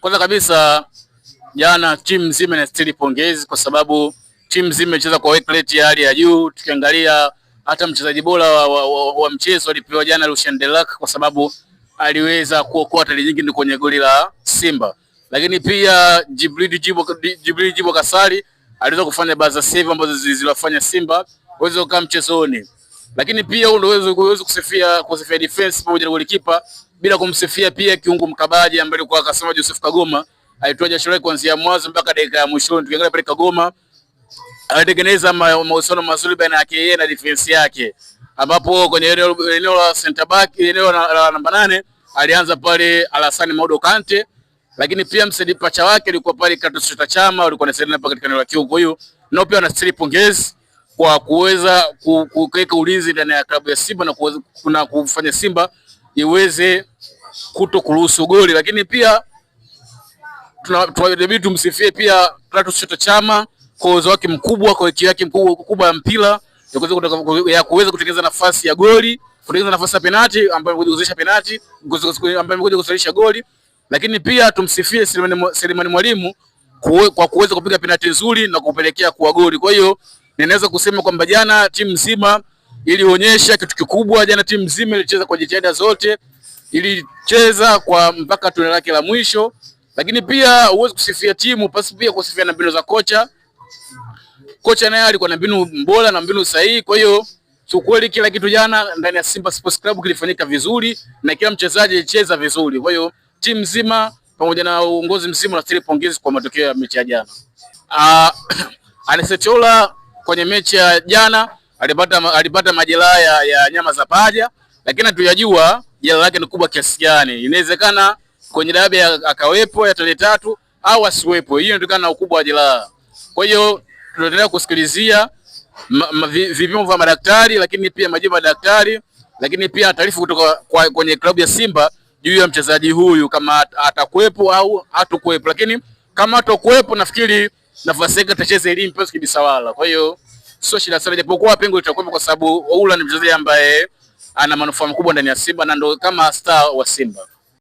Kwanza kabisa jana timu nzima inastahili pongezi kwa sababu timu nzima imecheza kwa work rate ya hali ya juu. Tukiangalia hata mchezaji bora wa mchezo alipewa jana Lucien Delac kwa sababu aliweza kuokoa tali nyingi kwenye goli la Simba. Lakini pia Jibril Jibo Kasali aliweza kufanya baadhi ya save ambazo zilizofanya Simba waweze kukaa mchezoni. Lakini pia unaweza kusifia defense pamoja na golikipa bila kumsifia pia kiungo mkabaji ambaye alikuwa akasema Joseph Kagoma alitoa jasho lake kuanzia mwanzo mpaka dakika ya mwisho. Tukiangalia pale Kagoma alitengeneza mahusiano mazuri baina yake yeye na defense yake, ambapo kwenye eneo la center back, eneo la namba 8 alianza pale Alassane Maudo Kante, lakini pia msaidizi pacha wake alikuwa pale Clatous Chama, walikuwa wanasaidiana pale katika eneo la kiungo. Kwa hiyo nao pia wanastahili pongezi kwa kuweza kuweka ulinzi ndani ya klabu ya Simba na kufanya Simba iweze kutokuruhusu goli. Lakini pia tunabidi tumsifie pia Clatous Chama kwa uwezo wake mkubwa, kwa wiki yake mkubwa ya mpira ya kuweza kutengeneza nafasi ya goli, kutengeneza nafasi ya penalti ambayo imewezesha penalti, ambayo imekuja kusalisha goli. Lakini pia tumsifie Selemani Mwalimu kwa kuweza kupiga penalti nzuri na kupelekea kwa goli. Kwa hiyo ninaweza kusema kwamba jana timu nzima ilionyesha kitu kikubwa. Jana timu nzima ilicheza kwa jitihada zote, ilicheza kwa mpaka tone lake la mwisho. Lakini pia uweze kusifia timu pasi pia kusifia na mbinu za kocha. Kocha naye alikuwa na mbinu bora na mbinu sahihi. Kwa hiyo kweli kila kitu jana ndani ya Simba Sports Club kilifanyika vizuri na kila mchezaji alicheza vizuri. Kwa hiyo timu nzima pamoja na uongozi mzima nastahili pongezi kwa matokeo ya mechi ya jana. Anesetola kwenye mechi ya jana alipata majeraha ya nyama za paja, lakini hatujajua jeraha lake ni kubwa kiasi gani. Inawezekana kwenye dabi akawepo ya tarehe 3 au asiwepo. Hiyo inatokana na ukubwa wa jeraha. Kwa hiyo tunaendelea kusikilizia vipimo vya madaktari, lakini pia majibu ya daktari, lakini pia taarifa kutoka kwenye klabu ya Simba juu ya mchezaji huyu kama atakuwepo au hatakuwepo. Lakini kama hatakuwepo, nafikiri nafasi yake atacheza Elim Pass Kibisawala. Kwa hiyo sio shida sana, japokuwa pengo litakuwepo kwa sababu Oula ni mchezaji ambaye ana manufaa makubwa ndani ya Simba na ndio kama star wa Simba.